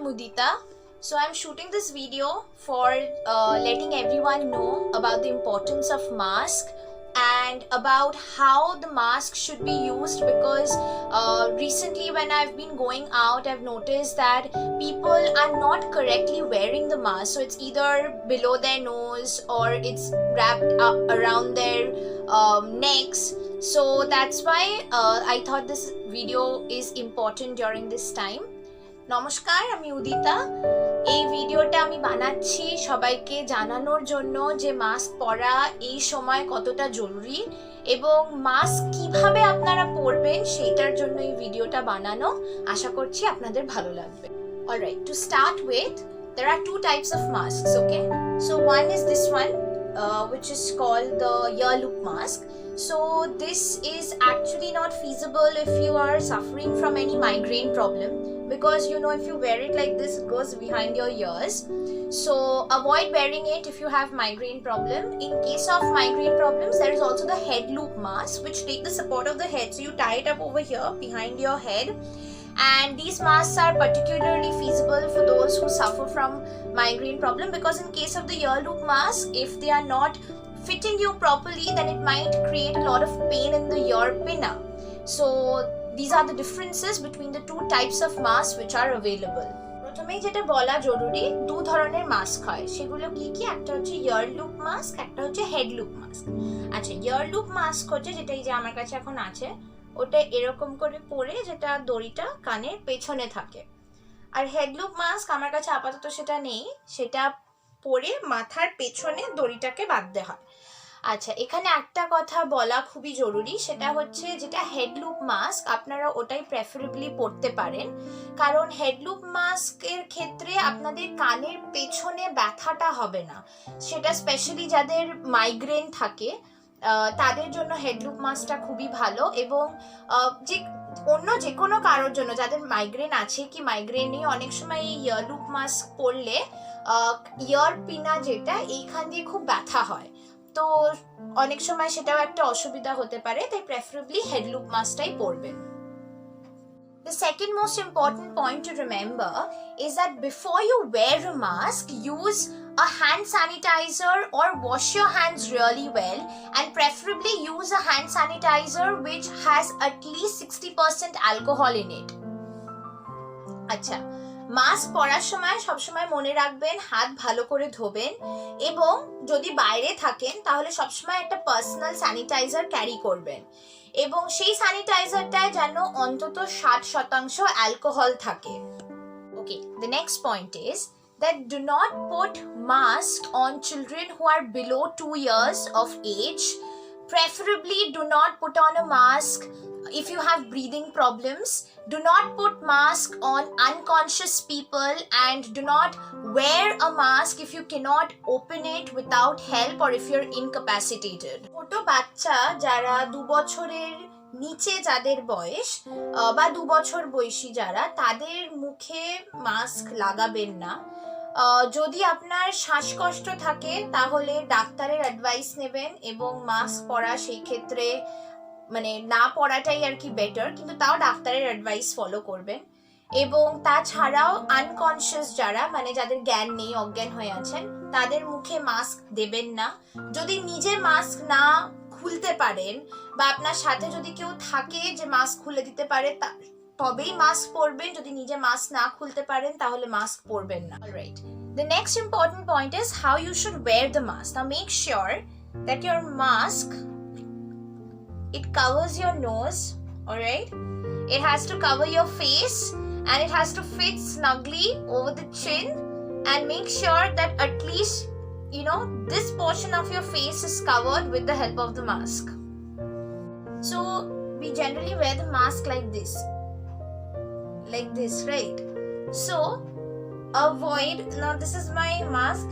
Mudita. So I'm shooting this video for letting everyone know about the importance of mask and about how the mask should be used, because recently when I've been going out, I've noticed that people are not correctly wearing the mask. So it's either below their nose or it's wrapped up around their necks. So that's why I thought this video is important during this time. নমস্কার, আমি উদিতা। এই ভিডিওটা আমি বানাচ্ছি সবাইকে জানানোর জন্য যে মাস্ক পরা এই সময় কতটা জরুরি এবং মাস্ক কিভাবে আপনারা পরবেন সেটার জন্য এই ভিডিওটা বানানো। আশা করছি আপনাদের ভালো লাগবে। Alright, to start with, there are two types of masks, okay? So one is this one, which is called the ear loop mask. So this is actually not feasible if you are suffering from any migraine problem, because if you wear it like this, it goes behind your ears. So avoid wearing it if you have migraine problem. In case of migraine problems, there is also the head loop mask, which take the support of the head. So you tie it up over here behind your head. And these masks are particularly feasible for those who suffer from migraine problem, because in case of the ear loop mask, if they are not fitting you properly, then it might create a lot of pain in the ear pinna. So these are the differences between the two types of masks which are available. প্রথমেই যেটা বলা জরুরি, দু ধরনের mask হয়। সেগুলো কি কি? একটা হচ্ছে ইয়ার লুপ মাস্ক, একটা হচ্ছে হেড লুপ মাস্ক। আচ্ছা, ইয়ার লুপ মাস্ক হচ্ছে যেটা এই যে আমার কাছে এখন আছে, ওটা এরকম করে পরে যেটা দড়িটা কানের পেছনে থাকে। আর হেড লুপ মাস্ক আমার কাছে আপাতত সেটা নেই, সেটা পরে মাথার পেছনে দড়িটাকে বাঁধতে হয়। আচ্ছা, এখানে একটা কথা বলা খুবই জরুরি, সেটা হচ্ছে যেটা হেড লুপ মাস্ক আপনারা ওটাই প্রেফারেবলি পরতে পারেন, কারণ হেড লুপ মাস্কের ক্ষেত্রে আপনাদের কানের পেছনে ব্যথাটা হবে না। সেটা স্পেশালি যাদের মাইগ্রেন থাকে তাদের জন্য হেড লুপ মাস্কটা খুবই ভালো। এবং অন্য যে কোনো কারোর জন্য, যাদের মাইগ্রেন আছে কি মাইগ্রেন নেই, অনেক সময় এই ইয়ার লুপ মাস্ক পরলে ইয়ার পিনা যেটা এইখান দিয়ে খুব ব্যথা হয়, তো অনেক সময় সেটাও একটা অসুবিধা হতে পারে, তাই প্রেফারেবলি হেড লুপ মাস্কটাই পরবেন। The second most important point to remember is that before you wear a mask, use a hand sanitizer or wash your hands really well, and preferably use a hand sanitizer which has at least 60% alcohol in it. আচ্ছা, mask পরার সময় সবসময় মনে রাখবেন হাত ভালো করে ধোবেন, এবং যদি বাইরে থাকেন তাহলে সবসময় একটা পার্সোনাল স্যানিটাইজার ক্যারি করবেন, এবং সেই স্যানিটাইজারটায় যেন অন্তত 60% অ্যালকোহল থাকে। ওকে, the next point is that do not put mask on children who are below 2 years of age. Preferably do not put on a mask if you have breathing problems. Do not put mask on unconscious people, and do not wear a mask if you cannot open it without help or if you're incapacitated. ছোট বাচ্চা যারা 2 বছরের নিচে যাদের বয়স বা 2 বছর বয়সী যারা, তাদের মুখে মাস্ক লাগাবেন না। যদি আপনার শ্বাসকষ্ট থাকে তাহলে ডাক্তারের অ্যাডভাইস নেবেন, এবং মাস্ক পরা সেই ক্ষেত্রে মানে না পরাটাই আর কি বেটার, কিন্তু তাও ডাক্তারের অ্যাডভাইস ফলো করবেন। এবং তাছাড়াও আনকনসিয়াস যারা, মানে যাদের জ্ঞান নেই, অজ্ঞান হয়ে আছেন, তাদের মুখে মাস্ক দেবেন না। যদি নিজে মাস্ক না খুলতে পারেন, বা আপনার সাথে যদি কেউ থাকে যে মাস্ক খুলে দিতে পারে, তবেই মাস্ক পরবেন। যদি নিজে মাস্ক না খুলতে পারেন তাহলে মাস্ক পরবেন না। Alright, the next important point is how you should wear the mask. Now make sure that your mask, it covers your nose, alright? It has to cover your face, and it has to fit snugly over the chin, and make sure that at least this portion of your face is covered with the help of the mask. So we generally wear the mask like this, right? So avoid, now this is my mask,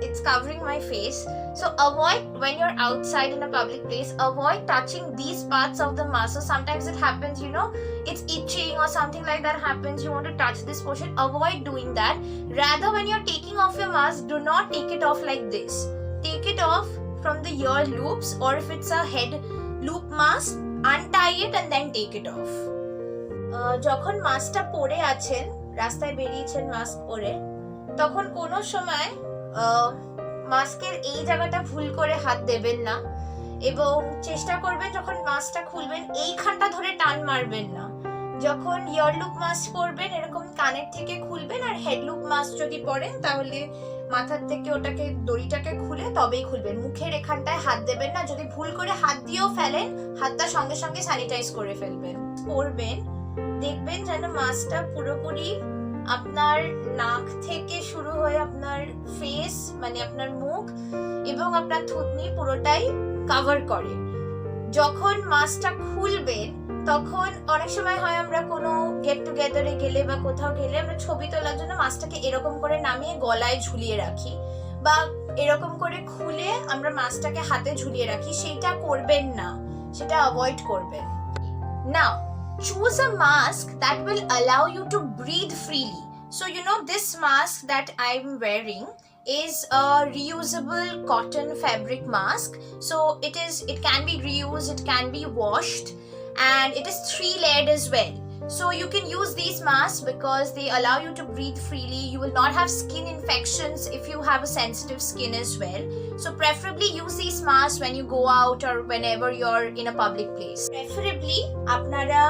it's covering my face, so avoid when you're outside in a public place, avoid touching these parts of the mask. So sometimes it happens, it's itching or something like that happens, you want to touch this portion, avoid doing that. Rather, when you're taking off your mask, do not take it off like this. Take it off from the ear loops, or if it's a head loop mask, untie it and then take it off. যখন মাস্কটা পরে আছেন রাস্তায় বেরিয়েছেন mask পরে, তখন কোনো সময় মাস্কের এই জায়গাটা ভুল করে হাত দেবেন না, এবং চেষ্টা করবেন যখন মাস্কটা খুলবেন এইখানটা ধরে টান মারবেন না। যখন ইয়ারলুপ মাস্ক পরবেন এরকম কানের থেকে খুলবেন, আর হেডলুপ মাস্ক যদি পরেন তাহলে মাথার থেকে ওটাকে দড়িটাকে খুলে তবেই খুলবেন। মুখের এখানটায় হাত দেবেন না, যদি ভুল করে হাত দিয়েও ফেলেন হাতটা সঙ্গে সঙ্গে স্যানিটাইজ করে ফেলবেন। পরবেন দেখবেন যেন মাস্কটা পুরোপুরি আপনার নাক থেকে শুরু হয়ে আপনার ফেস মানে আপনার মুখ এবং আপনার থুতনি পুরোটাই কভার করে। যখন মাস্কটা খুলবেন তখন অনেক সময় হয় আমরা কোনো গেট টুগেদারে গেলে বা কোথাও গেলে আমরা ছবি তোলার জন্য মাস্কটাকে এরকম করে নামিয়ে গলায় ঝুলিয়ে রাখি, বা এরকম করে খুলে আমরা মাস্কটাকে হাতে ঝুলিয়ে রাখি। সেটা করবেন না, সেটা অ্যাভয়েড করবেন। নাও choose a mask that will allow you to breathe freely. So this mask that I'm wearing is a reusable cotton fabric mask. So it can be reused, it can be washed, and it is 3-layered as well. So you can use these masks because they allow you to breathe freely. You will not have skin infections if you have a sensitive skin as well. So preferably use these masks when you go out or whenever you're in a public place. Preferably আপনারা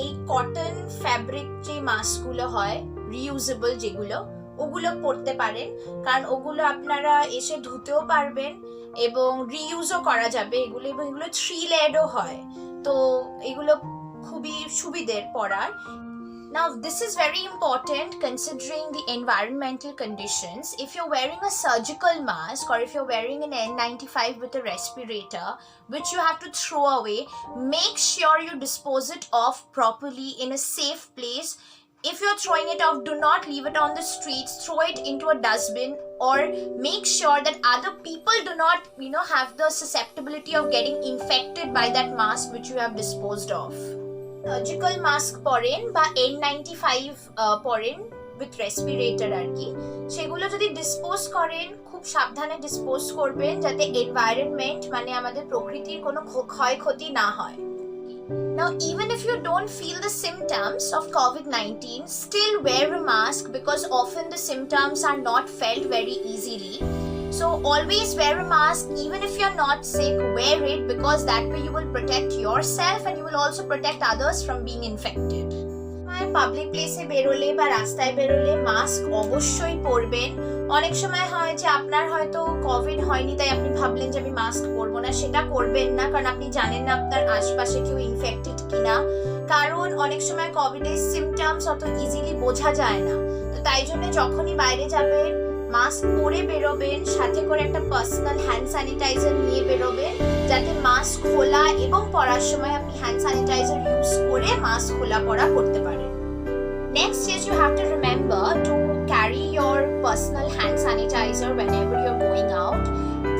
এই cotton fabric যে মাস্কগুলো হয় reusable যেগুলো, ওগুলো পরতে পারেন, কারণ ওগুলো আপনারা এসে ধুতেও পারবেন এবং রিইউজও করা যাবে এগুলো, এবং এগুলো 3-layeredও হয়, তো এগুলো খুবই সুবিধের পরার। Now this is very important considering the environmental conditions. If you're wearing a surgical mask or if you're wearing an N95 with a respirator which you have to throw away, make sure you dispose it off properly in a safe place. If you're throwing it off, do not leave it on the streets, throw it into a dustbin, or make sure that other people do not have the susceptibility of getting infected by that mask which you have disposed of. Surgical mask পরেন বা N95 পরেন with respirator আর কি, সেগুলো যদি dispose করেন খুব সাবধানে dispose করবেন যাতে এনভায়রনমেন্ট মানে আমাদের প্রকৃতির কোনো ক্ষয়ক্ষতি না হয়। Now even if you don't feel the symptoms of COVID-19, still wear a mask because often the symptoms are not felt very easily. So always wear a mask, even if you're not sick, wear it because that way you will protect yourself and you will also protect others from being infected. Public প্লেসে বেরোলে বা রাস্তায় বেরোলে mask অবশ্যই পরবেন। অনেক সময় হয় যে আপনার হয়তো কোভিড হয়নি তাই আপনি ভাবলেন যে আমি মাস্ক পরবো না, সেটা করবেন না, কারণ আপনি জানেন না আপনার আশপাশে কেউ ইনফেক্টেড কিনা, কারণ অনেক সময় কোভিডের সিমটমস অত ইজিলি বোঝা যায় না। তো তাই জন্য যখনই বাইরে যাবেন মাস্ক পরে বেরোবেন, সাথে করে একটা পার্সোনাল হ্যান্ড স্যানিটাইজার নিয়ে বেরোবেন যাতে মাস্ক খোলা এবং পরার সময় আপনি হ্যান্ড স্যানিটাইজার ইউজ করে মাস্ক খোলা পরা করতে পারেন। Next is you have to remember to carry your personal hand sanitizer whenever you're going out.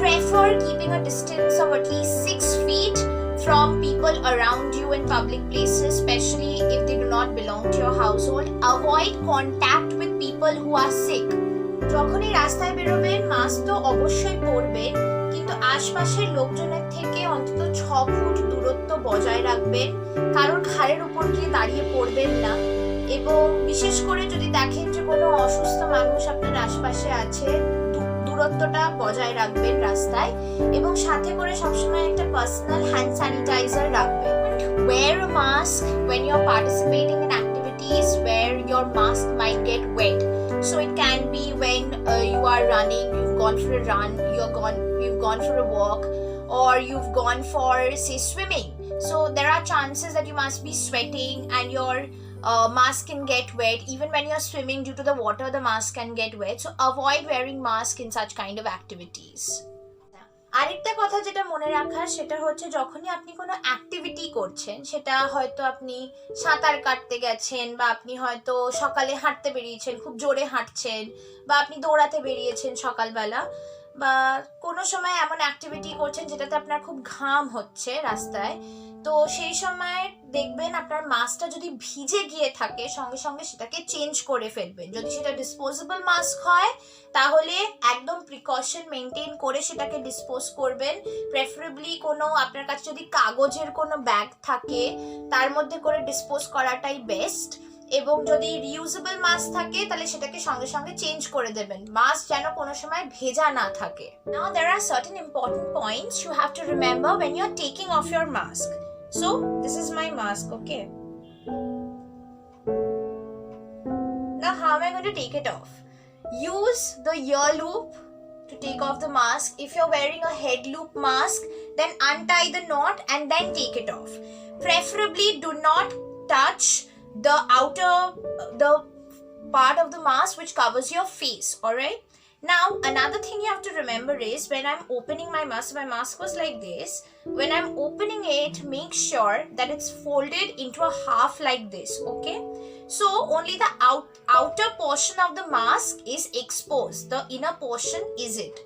Prefer keeping a distance of at least 6 feet from people around you in public places, especially if they do not belong to your household. Avoid contact with people who are sick. যখনই রাস্তায় বেরোবেন mask তো অবশ্যই পরবেন, কিন্তু আশপাশের লোকজনের থেকে অন্তত 6 ফুট দূরত্ব বজায় রাখবেন, কারণ ঘাড়ের উপর গিয়ে দাঁড়িয়ে পড়বেন না, এবং বিশেষ করে যদি দেখেন যে কোনো অসুস্থ মানুষ আপনার আশপাশে আছে দূরত্বটা বজায় রাখবেন রাস্তায়, এবং সাথে করে সবসময় একটা পার্সোনাল হ্যান্ড স্যানিটাইজার রাখবেন। Wear a mask when you're participating in activities where your mask might get wet. So it can be when you are running, you've gone for a run, you've gone for a walk, or you've gone for say swimming. So there are chances that you must be sweating and your mask can get wet. Even when you're swimming, due to the water the mask can get wet, so avoid wearing mask in such kind of activities. আরেকটা কথা যেটা মনে রাখার সেটা হচ্ছে যখনই আপনি কোনো অ্যাক্টিভিটি করছেন, সেটা হয়তো আপনি সাঁতার কাটতে গেছেন, বা আপনি হয়তো সকালে হাঁটতে বেরিয়েছেন, খুব জোরে হাঁটছেন, বা আপনি দৌড়াতে বেরিয়েছেন সকালবেলা, বা কোনো সময় এমন অ্যাক্টিভিটি করছেন যেটাতে আপনার খুব ঘাম হচ্ছে রাস্তায়, তো সেই সময় দেখবেন আপনার মাস্কটা যদি ভিজে গিয়ে থাকে সঙ্গে সঙ্গে সেটাকে চেঞ্জ করে ফেলবেন। যদি সেটা ডিসপোজেবল মাস্ক হয় তাহলে একদম প্রিকশন মেনটেন করে সেটাকে ডিসপোজ করবেন। প্রেফারেবলি কোনো আপনার কাছে যদি কাগজের কোনো ব্যাগ থাকে তার মধ্যে করে ডিসপোজ করাটাই বেস্ট। এবং যদি রিউজেবল মাস্ক থাকে তাহলে সেটাকে সঙ্গে সঙ্গে চেঞ্জ করে দেবেন, মাস্ক যেন কোনো সময় ভেজা না থাকে। Now there are certain important points you have to remember when you are taking off your mask. So this is my mask, okay? Now how am I going to take it off? Use the ear loop to take off the mask. If you're wearing a head loop mask, then untie the knot and then take it off. Preferably do not touch the the part of the mask which covers your face, alright? Now another thing you have to remember is when I'm opening my mask was like this. When I'm opening it, make sure that it's folded into a half like this, okay? So only the outer portion of the mask is exposed, the inner portion isn't.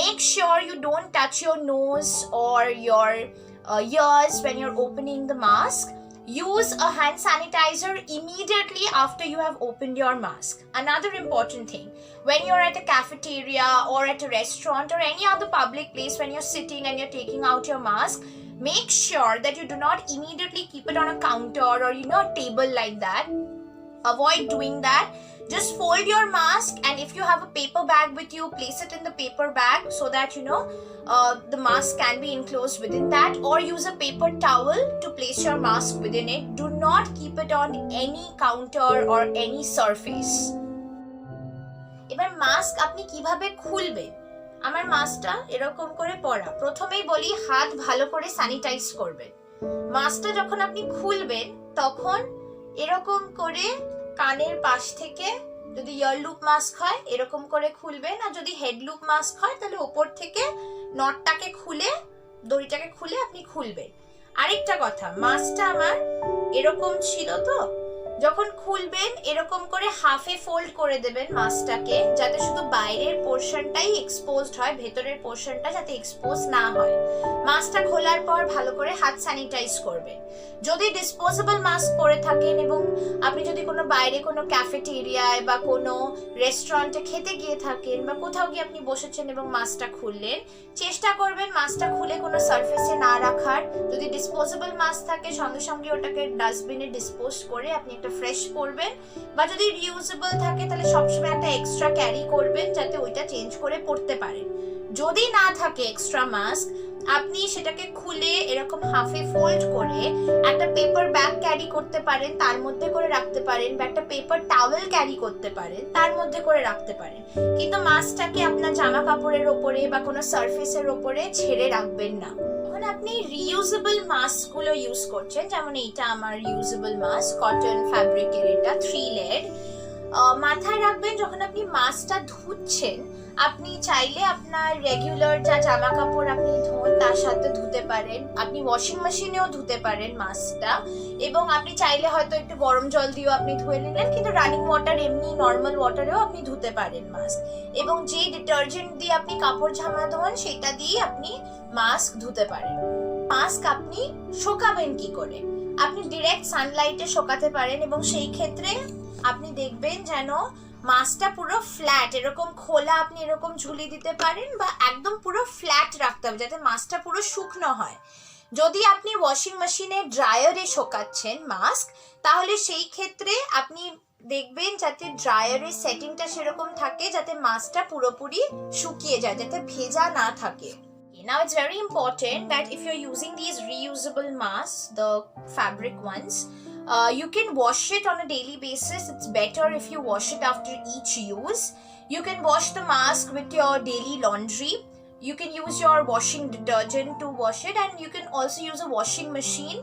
Make sure you don't touch your nose or your ears when you're opening the mask. Use a hand sanitizer immediately after you have opened your mask. Another important thing, when you're at a cafeteria or at a restaurant or any other public place, when you're sitting and you're taking out your mask, make sure that you do not immediately keep it on a counter or a table like that. Avoid doing that. Just fold your mask, and if you have a paper bag with you, place it in the paper bag so that the mask can be enclosed within that, or use a paper towel to place your mask within it. Do not keep it on any counter or any surface. এবার mask আপনি কিভাবে খুলবেন? আমার মাস্কটা এরকম করে পরা। প্রথমেই বলি, হাত ভালো করে স্যানিটাইজ করবেন। মাস্কটা যখন আপনি খুলবেন তখন এরকম করে কানের পাশ থেকে, যদি ইয়ার লুপ মাস্ক হয় এরকম করে খুলবেন, আর যদি হেড লুপ মাস্ক হয় তাহলে ওপর থেকে নটটাকে খুলে, দড়িটাকে খুলে আপনি খুলবেন। আরেকটা কথা, মাস্কটা আমার এরকম ছিল, তো যখন খুলবেন এরকম করে হাফে ফোল্ড করে দেবেন মাস্কটাকে, যাতে শুধু বাইরের পোর্শনটাই এক্সপোজড হয়, ভেতরের পোর্শনটা যাতে এক্সপোজ না হয়। মাস্কটা খোলার পর ভালো করে হাত স্যানিটাইজ করবেন। যদি ডিসপোজেবল মাস্ক পরে থাকেন এবং আপনি যদি কোনো বাইরে কোনো ক্যাফেটেরিয়ায় বা কোনো রেস্টুরেন্টে খেতে গিয়ে থাকেন বা কোথাও গিয়ে আপনি বসেছেন এবং মাস্কটা খুললেন, চেষ্টা করবেন মাস্কটা খুলে কোনো সারফেসে না রাখার। যদি ডিসপোজেবল মাস্ক থাকে সঙ্গে সঙ্গে ওটাকে ডাস্টবিনে ডিসপোজ করে আপনি একটা ফ্রেশ পরবেন, বা যদি রিউজেবল থাকে তাহলে সবসময় একটা এক্সট্রা ক্যারি করবেন যাতে ওইটা চেঞ্জ করে পরতে পারেন। যদি না থাকে এক্সট্রা মাস্ক, আপনি সেটাকে খুলে এরকম হাফে ফোল্ড করে একটা পেপার ব্যাগ ক্যারি করতে পারেন, তার মধ্যে করে রাখতে পারেন, বা একটা পেপার টাওয়েল ক্যারি করতে পারেন, তার মধ্যে করে রাখতে পারেন। কিন্তু মাস্কটাকে আপনার জামা কাপড়ের ওপরে বা কোনো সারফেসের ওপরে ছেড়ে রাখবেন না। যখন আপনি রিউজেবল মাস্কগুলো ইউজ করছেন, যেমন এইটা আমার রিউজেবল মাস্ক, কটন ফ্যাব্রিকের, এটা 3 লেয়ার, মাথায় রাখবেন যখন আপনি মাস্কটা ধুচ্ছেন, আপনি চাইলে আপনার রেগুলার যা জামা কাপড় আপনি ধোন তার সাথে ধুতে পারেন, আপনি ওয়াশিং মেশিনেও ধুতে পারেন মাস্কটা, এবং আপনি চাইলে হয়তো একটু গরম জল দিয়েও আপনি ধুয়ে নিলেন, কিন্তু রানিং ওয়াটার, এমনি নর্মাল ওয়াটারেও আপনি ধুতে পারেন মাস্ক। এবং যে ডিটারজেন্ট দিয়ে আপনি কাপড় জামা ধোন সেটা দিয়ে আপনি মাস্ক ধুতে পারেন। মাস্ক আপনি শুকাবেন কি করে? আপনি ডিরেক্ট সানলাইটে শুকাতে পারেন, এবং সেই ক্ষেত্রে আপনি দেখবেন যেন মাস্কটা পুরো ফ্ল্যাট, এরকম খোলা আপনি এরকম ঝুলি দিতে পারেন, বা একদম পুরো ফ্ল্যাট রাখতে হবে যাতে মাস্কটা পুরো শুকনো হয়। যদি আপনি ওয়াশিং মেশিনে ড্রায়ারে শুকাচ্ছেন মাস্ক, তাহলে সেই ক্ষেত্রে আপনি দেখবেন যাতে ড্রায়ারের সেটিংটা সেরকম থাকে যাতে মাস্কটা পুরোপুরি শুকিয়ে যায়, যাতে ভেজা না থাকে। Now it's very important that if you're using these reusable masks, the fabric ones, you can wash it on a daily basis. It's better if you wash it after each use. You can wash the mask with your daily laundry. You can use your washing detergent to wash it, and you can also use a washing machine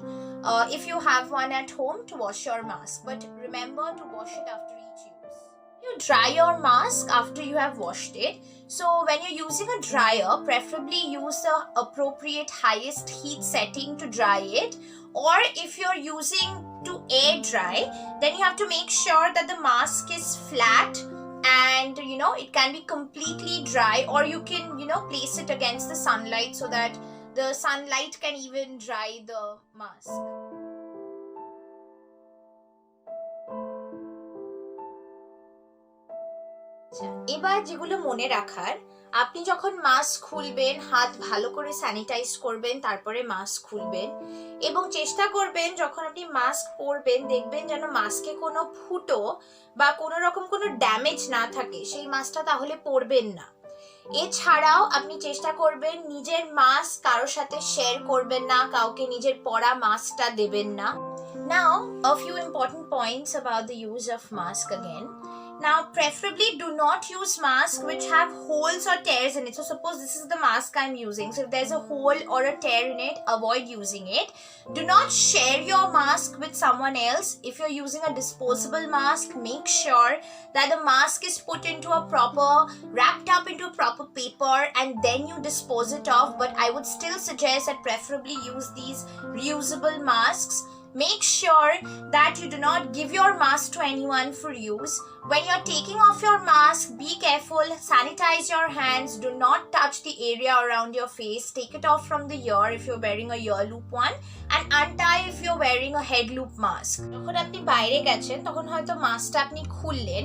if you have one at home to wash your mask. But remember to wash it after each use. You dry your mask after you have washed it. So when you're using a dryer, preferably use the appropriate highest heat setting to dry it. Or if you're using to air dry, then you have to make sure that the mask is flat and it can be completely dry, or you can place it against the sunlight so that the sunlight can even dry the mask. এবার যেগুলো মনে রাখার, আপনি যখন mask খুলবেন হাত ভালো করে স্যানিটাইজ করবেন, তারপরে মাস্ক খুলবেন এবং চেষ্টা করবেন যখন আপনি মাস্ক পরবেন দেখবেন যেন মাস্কে কোনো ফুটো বা কোনো রকম কোনো ড্যামেজ না থাকে, সেই মাস্কটা তাহলে পরবেন না। এছাড়াও আপনি চেষ্টা করবেন নিজের মাস্ক কারোর সাথে শেয়ার করবেন না, কাউকে নিজের পরা মাস্কটা দেবেন না। Now, a few important points about the use of mask again. Now, preferably do not use masks which have holes or tears in it. So, suppose this is the mask I'm using. So, if there's a hole or a tear in it, avoid using it. Do not share your mask with someone else. If you're using a disposable mask, make sure that the mask is put into a proper, wrapped up into a proper paper and then you dispose it off. But I would still suggest that preferably use these reusable masks. Make sure that you do not give your mask to anyone for use. When you're taking off your mask, be careful, sanitize your hands, do not touch the area around your face, take it off from the ear if you're wearing a ear loop one and untie if you're wearing a head loop mask. যখন আপনি বাইরে গেছেন তখন হয়তো মাস্কটা আপনি খুললেন,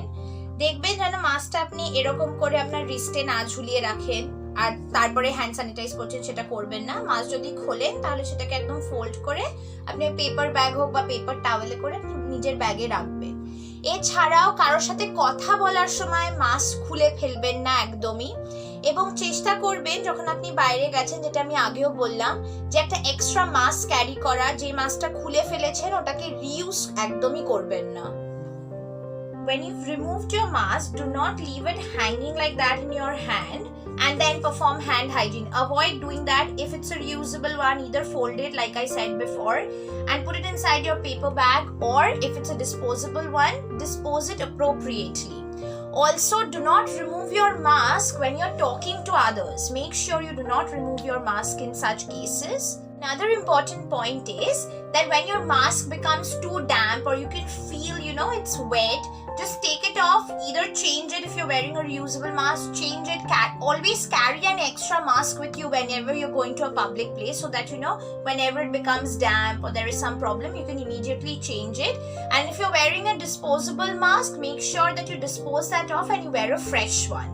দেখবেন যেন মাস্কটা আপনি এরকম করে আপনার রিস্টে না ঝুলিয়ে রাখেন আর তারপরে হ্যান্ড স্যানিটাইজ করছেন, সেটা করবেন না। মাস্ক যদি খোলেন তাহলে সেটাকে একদম ফোল্ড করে আপনি পেপার ব্যাগ হোক বা পেপার টাওয়েলে করে আপনি নিজের ব্যাগে রাখবেন। এছাড়াও কারোর সাথে কথা বলার সময় মাস্ক খুলে ফেলবেন না একদমই, এবং চেষ্টা করবেন যখন আপনি বাইরে গেছেন, যেটা আমি আগেও বললাম, যে একটা এক্সট্রা মাস্ক ক্যারি করা, যে মাস্কটা খুলে ফেলেছেন ওটাকে রিইউজ একদমই করবেন না। When you've removed your mask, do not leave it hanging like that in your hand and then perform hand hygiene. Avoid doing that. If it's a reusable one, either fold it like I said before and put it inside your paper bag, or if it's a disposable one, dispose it appropriately. Also, do not remove your mask when you're talking to others. Make sure you do not remove your mask in such cases. Another important point is that when your mask becomes too damp or you can feel, it's wet, just take it off. Either change it if you're wearing a reusable mask, change it. Always carry an extra mask with you whenever you're going to a public place so that, whenever it becomes damp or there is some problem, you can immediately change it. And if you're wearing a disposable mask, make sure that you dispose that off and you wear a fresh one.